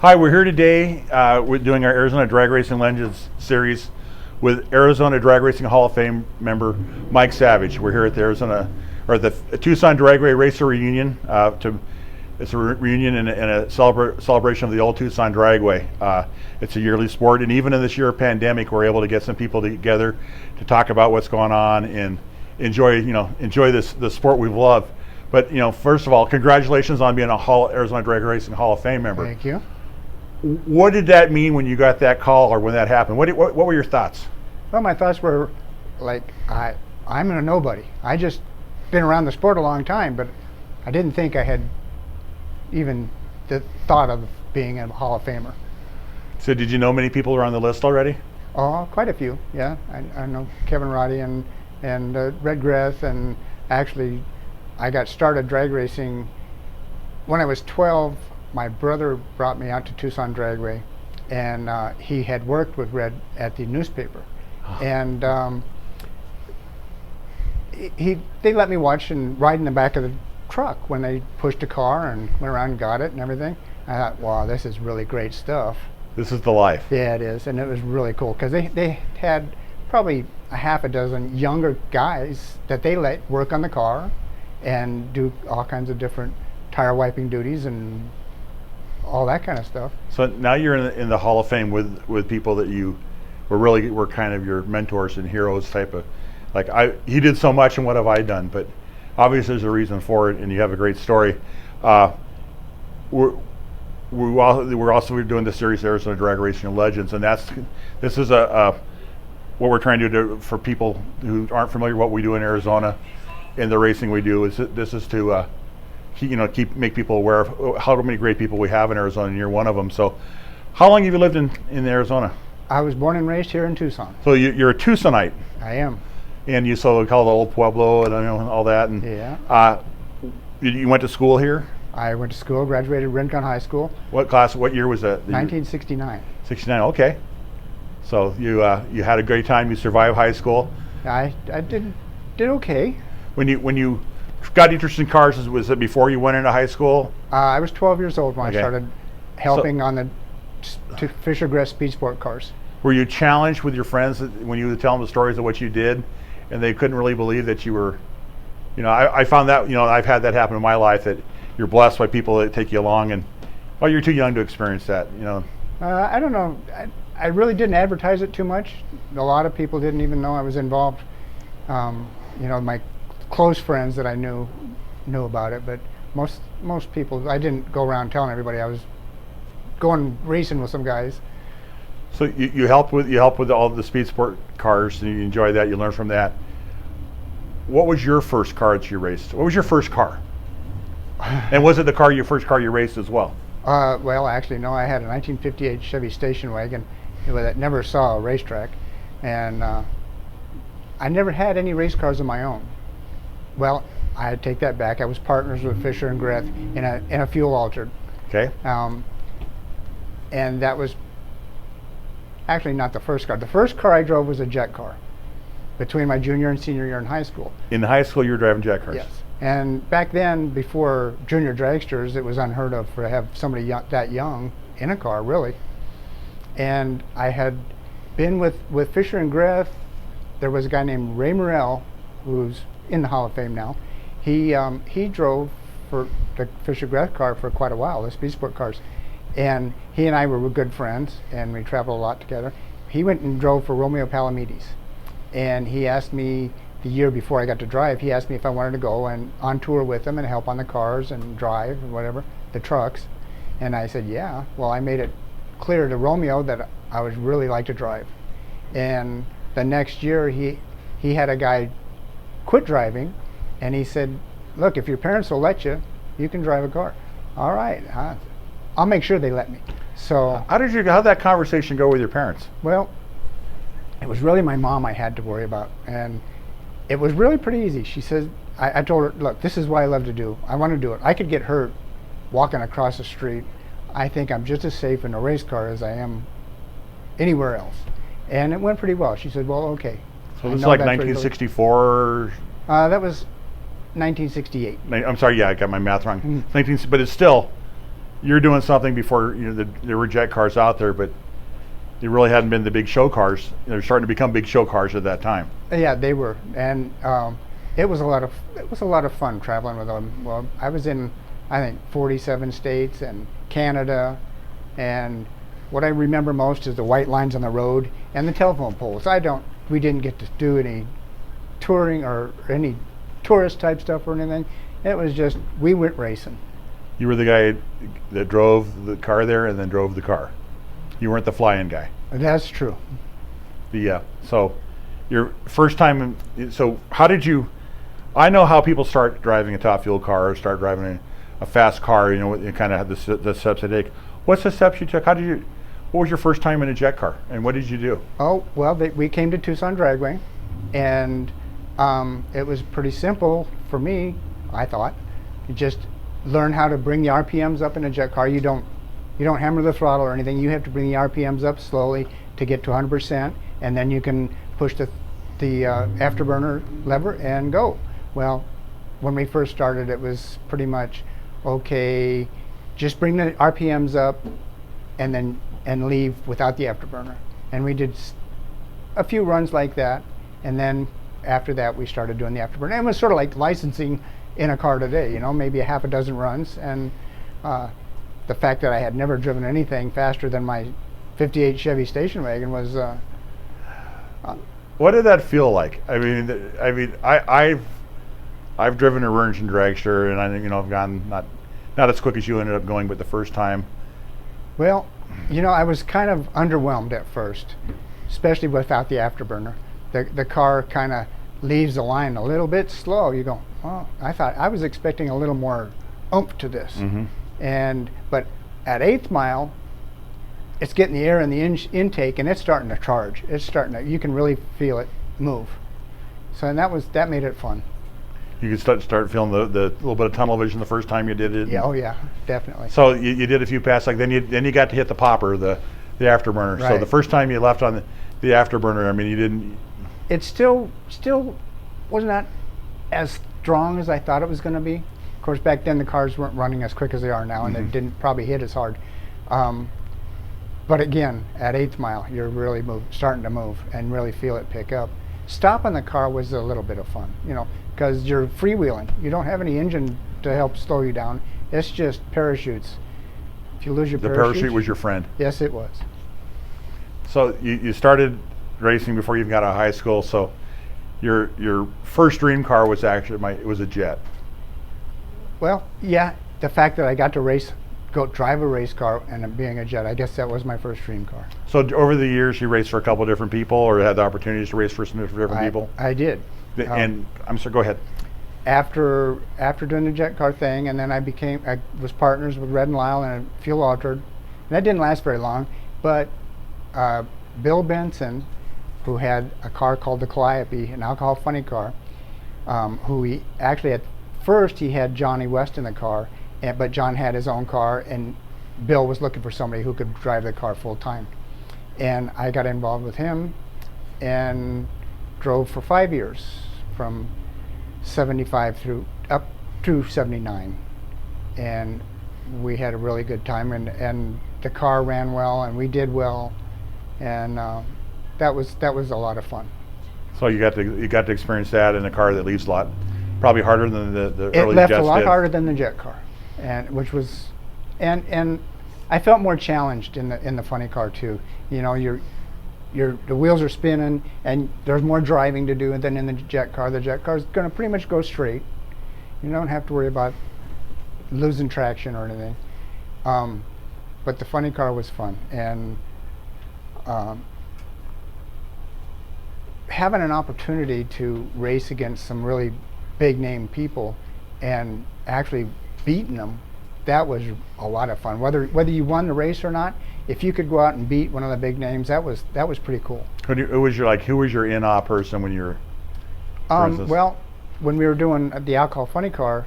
Hi, we're here today. We're doing our Arizona Drag Racing Legends series with Arizona Drag Racing Hall of Fame member Mike Savage. We're here at the Tucson Drag Racer reunion. It's a reunion and a celebration of the old Tucson Dragway. It's a yearly sport, and even in this year of pandemic, we're able to get some people together to talk about what's going on and enjoy the sport we've loved. But first of all, congratulations on being a Arizona Drag Racing Hall of Fame member. Thank you. What did that mean when you got that call, or when that happened? What were your thoughts? Well, my thoughts were like, I'm a nobody. I just been around the sport a long time, but I didn't think I had even the thought of being a Hall of Famer. So did you know many people are on the list already? Oh, quite a few, yeah. I know Kevin Roddy and Red Greth, and actually I got started drag racing when I was 12. My brother brought me out to Tucson Dragway, and he had worked with Red at the newspaper. And they let me watch and ride in the back of the truck when they pushed a car and went around and got it and everything. I thought, wow, this is really great stuff. This is the life. Yeah, it is, and it was really cool because they had probably a half a dozen younger guys that they let work on the car and do all kinds of different tire wiping duties and all that kind of stuff. So now you're in the Hall of Fame with people that you were kind of your mentors and heroes type of, like, he did so much and what have I done? But obviously there's a reason for it, and you have a great story. We're also doing the series Arizona Drag Racing Legends, and this is what we're trying to do for people who aren't familiar with what we do in Arizona and the racing we do. This is to make people aware of how many great people we have in Arizona, and you're one of them. So how long have you lived in Arizona? I was born and raised here in Tucson. So you're a Tucsonite. I am. And you call it Old Pueblo and all that. And yeah. You went to school here? I went to school, graduated Rincon High School. What class? What year was that? 1969. 69. Okay. So you had a great time. You survived high school. I did okay. When you got interested in cars, was it before you went into high school? I was 12 years old when I started helping on the Fisher-Greth Speed Sport cars. Were you challenged with your friends when you would tell them the stories of what you did, and they couldn't really believe that you were, I found that, I've had that happen in my life, that you're blessed by people that take you along, and, well, you're too young to experience that, I don't know. I really didn't advertise it too much. A lot of people didn't even know I was involved. My close friends that I knew about it, but most people, I didn't go around telling everybody I was going racing with some guys. So you helped with all the speed sport cars, and you enjoyed that. You learned from that. What was your first car that you raced? What was your first car? And was it your first car you raced as well? Well, actually, no. I had a 1958 Chevy station wagon that never saw a racetrack, and I never had any race cars of my own. Well, I take that back. I was partners with Fisher and Greth in a fuel altered. Okay. And that was actually not the first car. The first car I drove was a jet car between my junior and senior year in high school. In high school, you were driving jet cars? Yes. And back then, before junior dragsters, it was unheard of to have somebody that young in a car, really. And I had been with Fisher and Greth. There was a guy named Ray Morrell, who's in the Hall of Fame now. He drove for the Fisher Greth car for quite a while, the speed sport cars. And he and I were good friends, and we traveled a lot together. He went and drove for Romeo Palomides. And he asked me, the year before I got to drive, he asked me if I wanted to go and on tour with him and help on the cars and drive and whatever, the trucks. And I said, yeah. Well, I made it clear to Romeo that I would really like to drive. And the next year, he had a guy quit driving, and he said, look, if your parents will let you, you can drive a car. All right, I'll make sure they let me. So how'd that conversation go with your parents? Well, it was really my mom I had to worry about, and it was really pretty easy. She says, I told her, look, this is what I love to do. I want to do it. I could get hurt walking across the street. I think I'm just as safe in a race car as I am anywhere else. And it went pretty well. She said, well, okay. So this is like 1964? That was 1968. I'm sorry, yeah, I got my math wrong. 19, but it's still, you're doing something before there were jet cars out there, but they really hadn't been the big show cars. They're starting to become big show cars at that time. Yeah, they were, and it was a lot of fun traveling with them. Well, I was in, I think, 47 states and Canada, and what I remember most is the white lines on the road and the telephone poles. We didn't get to do any touring or any tourist type stuff or anything. It was just, we went racing. You were the guy that drove the car there and then drove the car. You weren't the fly-in guy. That's true. So your first time, so how did you, I know how people start driving a top fuel car or start driving a fast car, you kind of have the steps they take. What's the steps you took? What was your first time in a jet car and what did you do? Oh, well, we came to Tucson Dragway, and it was pretty simple for me, I thought. You just learn how to bring the RPMs up in a jet car. You don't hammer the throttle or anything. You have to bring the RPMs up slowly to get to 100%, and then you can push the afterburner lever and go. Well, when we first started, it was pretty much, okay, just bring the RPMs up and leave without the afterburner. And we did a few runs like that, and then after that we started doing the afterburner. And it was sort of like licensing in a car today, maybe a half a dozen runs. And the fact that I had never driven anything faster than my 58 Chevy station wagon was what did that feel like? I've driven a Rernschen dragster, and I've gone not as quick as you ended up going, but the first time. Well, I was kind of underwhelmed at first, especially without the afterburner. The car kind of leaves the line a little bit slow. You go, oh, I was expecting a little more oomph to this. Mm-hmm. But at 8th mile, it's getting the air in the intake, and it's starting to charge. You can really feel it move. So, and that made it fun. You could start feeling the little bit of tunnel vision the first time you did it. Yeah, oh yeah, definitely. So you did a few passes, like then you got to hit the popper, the afterburner. Right. So the first time you left on the afterburner, you didn't. It still was not as strong as I thought it was going to be. Of course, back then the cars weren't running as quick as they are now, and Mm-hmm. they didn't probably hit as hard. But again, at 8th mile, you're really starting to move and really feel it pick up. Stopping the car was a little bit of fun, because you're freewheeling. You don't have any engine to help slow you down. It's just parachutes. If you lose your The parachute, parachute was your friend. Yes, it was. So you started racing before you got out of high school. So your first dream car was actually it was a jet. Well, yeah, the fact that I got to drive a race car and being a jet, I guess that was my first dream car. So over the years, you raced for a couple of different people, or had the opportunities to race for some different people. I did. And I'm sorry. Go ahead. After doing the jet car thing, and then I was partners with Red and Lyle in a fuel altered. And that didn't last very long, but Bill Benson, who had a car called the Calliope, an alcohol funny car, who he actually at first he had Johnny West in the car, but John had his own car, and Bill was looking for somebody who could drive the car full time. And I got involved with him and drove for 5 years, from 75 up to 79. And we had a really good time, and the car ran well, and we did well, and that was a lot of fun. So you got to experience that in a car that leaves a lot, probably harder than the early jets did. It left a lot harder than the jet car, and I felt more challenged in the funny car too. The wheels are spinning, and there's more driving to do than in the jet car. The jet car is going to pretty much go straight. You don't have to worry about losing traction or anything. But the funny car was fun, and having an opportunity to race against some really big name people and actually beating them, that was a lot of fun. Whether you won the race or not, if you could go out and beat one of the big names, that was pretty cool. Who was your in-awe person when you were? Well, when we were doing the alcohol funny car,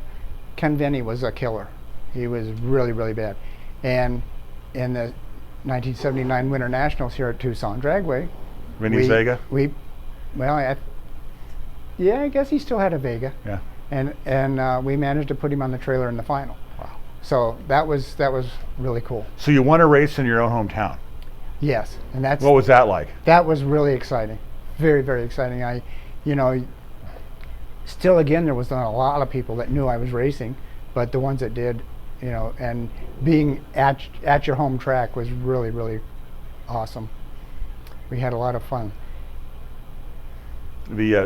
Ken Venny was a killer. He was really, really bad. And in the 1979 Winter Nationals here at Tucson Dragway, Vinny's Vega? I guess he still had a Vega. Yeah. And we managed to put him on the trailer in the final. Wow. So that was really cool. So you won a race in your own hometown. Yes, and What was that like? that was really exciting, very, very exciting. You know, still again, there was not a lot of people that knew I was racing, but the ones that did, you know, and being at your home track was really, really awesome. We had a lot of fun.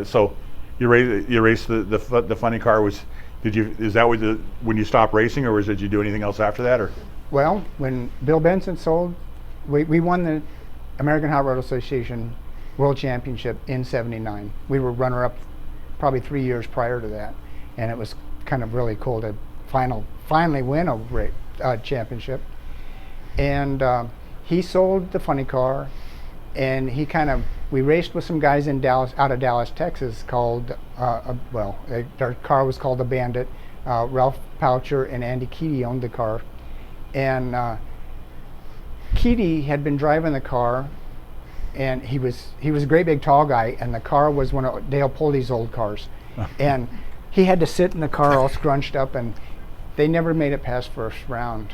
So you raced the funny car. Is that when you stopped racing, or did you do anything else after that, or? Well, when Bill Benson sold, we won the American Hot Rod Association World Championship in '79. We were runner-up probably 3 years prior to that, and it was kind of really cool to finally win a championship. And he sold the funny car, and we raced with some guys in Dallas, out of Dallas, Texas, called their car was called the Bandit. Ralph Poucher and Andy Keaty owned the car, and Keaty had been driving the car, and he was a great big tall guy, and the car was one of Dale Pulle's old cars, and he had to sit in the car all scrunched up, and they never made it past first round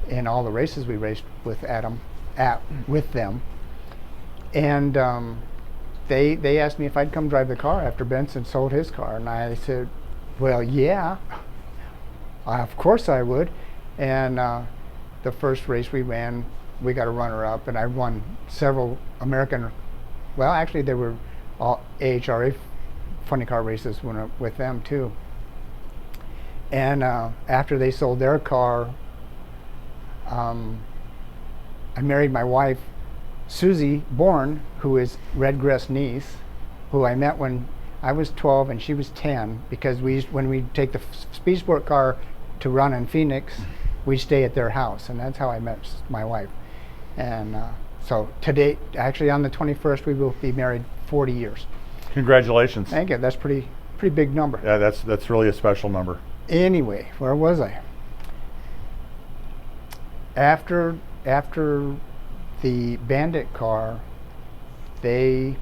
in all the races we raced with with them. And they asked me if I'd come drive the car after Benson sold his car, and I said, well, yeah, of course I would. And the first race we ran, we got a runner-up, and I won several actually they were all AHRA funny car races with them too. And after they sold their car, I married my wife, Susie Bourne, who is Red Gress' niece, who I met when I was 12 and she was 10, because when we take the Speed Sport car to run in Phoenix, we stay at their house, and that's how I met my wife. And so today, actually on the 21st, we will be married 40 years. Congratulations. Thank you. That's pretty big number. Yeah, that's really a special number. Anyway, where was I? After the Bandit car, they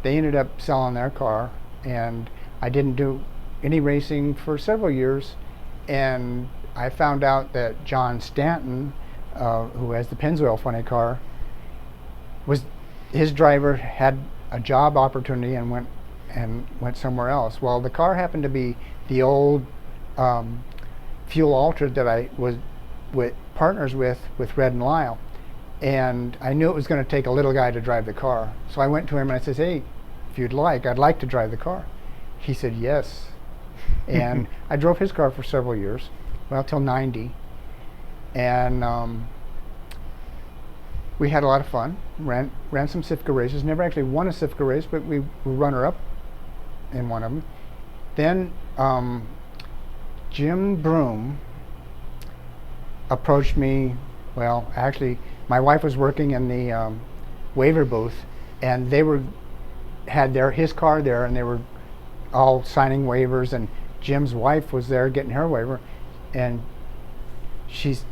ended up selling their car, and I didn't do any racing for several years, and I found out that John Stanton, who has the Pennzoil funny car, his driver had a job opportunity and went somewhere else. Well, the car happened to be the old fuel altered that I was with partners with Red and Lyle, and I knew it was going to take a little guy to drive the car. So I went to him and I said, hey, if you'd like, I'd like to drive the car. He said yes. And I drove his car for several years, well, till '90, and we had a lot of fun. Ran some SIFCA races. Never actually won a SIFCA race, but we were runner-up in one of them. Then Jim Broom approached me. Well, actually, my wife was working in the waiver booth, and they had his car there, and they were all signing waivers, and Jim's wife was there getting her waiver, and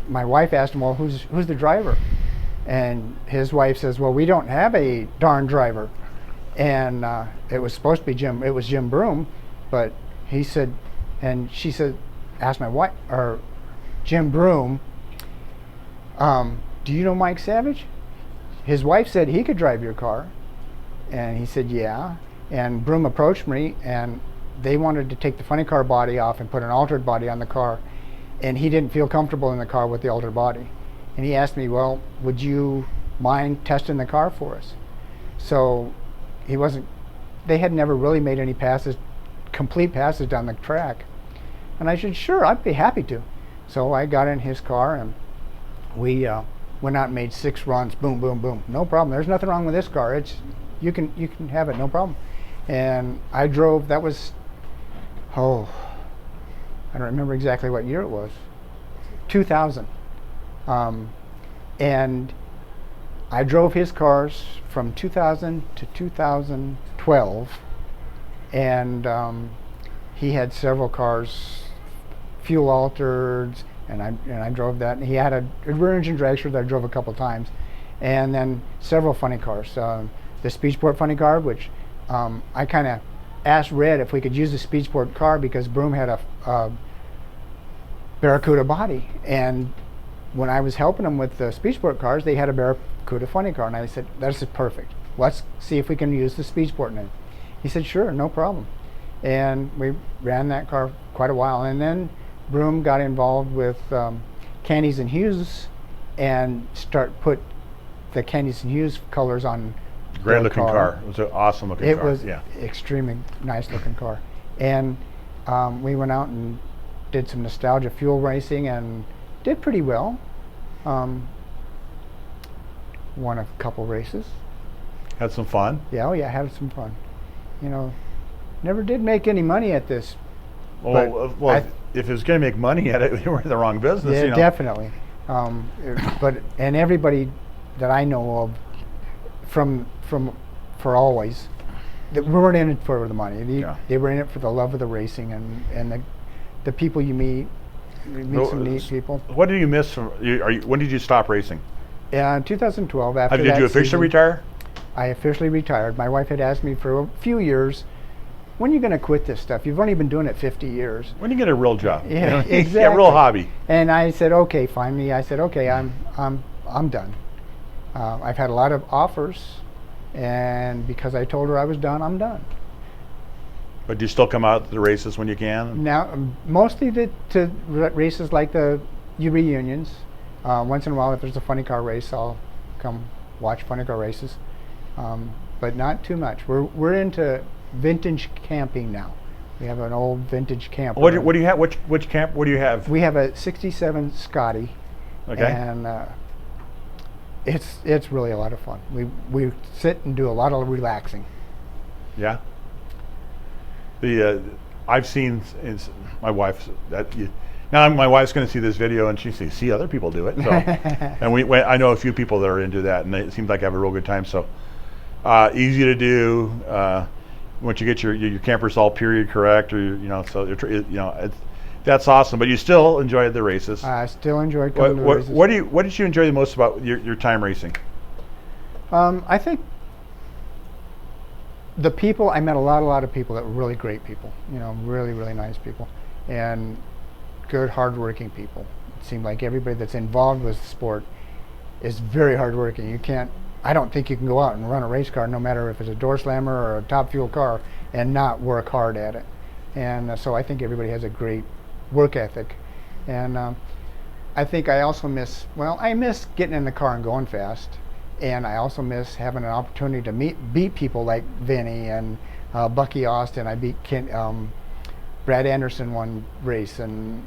my wife asked him, well, who's the driver? And his wife says, well, we don't have a darn driver. And it was supposed to be Jim. It was Jim Broom, but he said, and she said, asked my wife, or Jim Broom, do you know Mike Savage? His wife said he could drive your car, and he said yeah. And Broom approached me, and they wanted to take the funny car body off and put an altered body on the car, and he didn't feel comfortable in the car with the altered body. And he asked me, well, would you mind testing the car for us? So they had never really made any complete passes down the track. And I said, sure, I'd be happy to. So I got in his car, and we went out and made 6 runs, boom, boom, boom. No problem, there's nothing wrong with this car. You can have it, no problem. And I drove, that was, I don't remember exactly what year it was, 2000. And I drove his cars from 2000 to 2012, and he had several cars, fuel altered, and I drove that. And he had a rear engine dragster that I drove a couple times, and then several funny cars. The Speed Sport funny car, which I kind of asked Red if we could use the Speed Sport car because Broom had Barracuda body. And when I was helping them with the Speed Sport cars, they had a Barracuda funny car, and I said, "This is perfect. Let's see if we can use the Speed Sport in it." He said, "Sure, no problem." And we ran that car quite a while, and then Broom got involved with Candies and Hughes, and put the Candies and Hughes colors on. Great looking car. It was an awesome looking car. It was yeah. extremely nice looking car, and we went out and did some nostalgia fuel racing and did pretty well. Won a couple races. Had some fun. Yeah, oh yeah, had some fun. You know, never did make any money at this. Well, if it was going to make money at it, you were in the wrong business. Yeah, you know? definitely. And everybody that I know of, for always, that weren't in it for the money. They were in it for the love of the racing and the people you meet. You meet some neat people. What do you miss from? When did you stop racing? In 2012, after Did you officially retire? I officially retired. My wife had asked me for a few years, "When are you going to quit this stuff? You've only been doing it 50 years. When do you get a real job? Yeah, you know? exactly. Yeah, real hobby." And I said, "Okay." Finally, I said, "Okay, I'm done." I've had a lot of offers, and because I told her I was done, I'm done. But do you still come out to the races when you can? Now, mostly to races like the reunions. Once in a while, if there's a funny car race, I'll come watch funny car races. But not too much. We're into vintage camping now. We have an old vintage camper. What do you have? Which camp? What do you have? We have a '67 Scotty. Okay. And it's really a lot of fun. We sit and do a lot of relaxing. Yeah. I've seen my wife's now my wife's going to see this video and she see other people do it. So, and I know a few people that are into that, and it seems like I have a real good time. So easy to do. Once you get your campers all period correct, or that's awesome. But you still enjoy the races. I still enjoy coming to the races. What did you enjoy the most about your time racing? I think the people, I met a lot of people that were really great people, really, really nice people, and good, hardworking people. It seemed like everybody that's involved with the sport is very hardworking. I don't think you can go out and run a race car, no matter if it's a door slammer or a top fuel car, and not work hard at it. And so I think everybody has a great work ethic. And I think I also miss getting in the car and going fast. And I also miss having an opportunity to beat people like Vinny and Bucky Austin. I beat Brad Anderson one race, and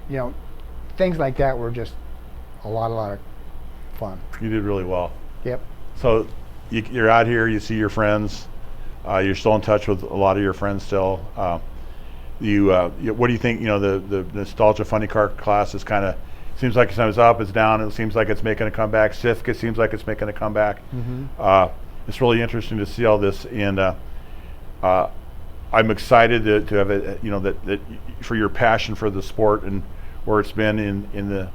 things like that were just a lot of fun. You did really well. Yep. So you're out here, you see your friends, you're still in touch with a lot of your friends still. What do you think? The nostalgia funny car class is kind of, seems like it's up, it's down. It seems like it's making a comeback. SIFCA seems like it's making a comeback. Mm-hmm. It's really interesting to see all this, and I'm excited to have it. That for your passion for the sport and where it's been in the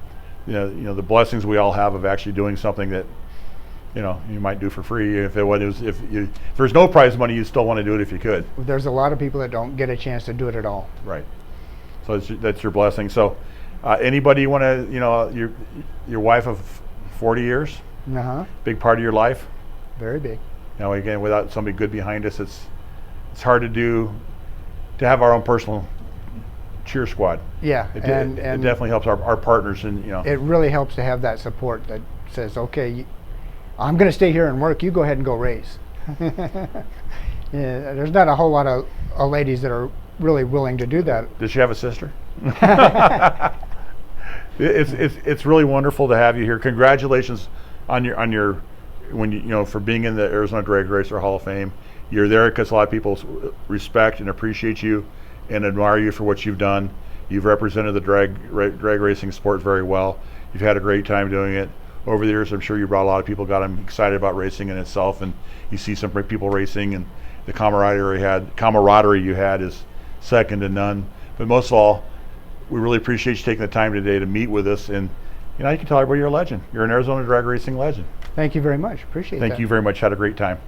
the blessings we all have of actually doing something that you might do for free. If there's no prize money, you still want to do it if you could. There's a lot of people that don't get a chance to do it at all. Right. So that's your blessing. So. Anybody you want to, your wife of 40 years, big part of your life? Very big. Again, without somebody good behind us, it's hard to have our own personal cheer squad. Yeah, it definitely helps our partners, and it really helps to have that support that says, okay, I'm going to stay here and work. You go ahead and go race. There's not a whole lot of ladies that are really willing to do that. Does she have a sister? It's really wonderful to have you here. Congratulations on your for being in the Arizona Drag Racer Hall of Fame. You're there because a lot of people respect and appreciate you and admire you for what you've done. You've represented the drag racing sport very well. You've had a great time doing it. Over the years, I'm sure you brought a lot of people, got them excited about racing in itself, and you see some people racing, and the camaraderie you had is second to none. But most of all, we really appreciate you taking the time today to meet with us, and you can tell everybody you're a legend. You're an Arizona drag racing legend. Thank you very much. Appreciate that. Thank you very much. Had a great time.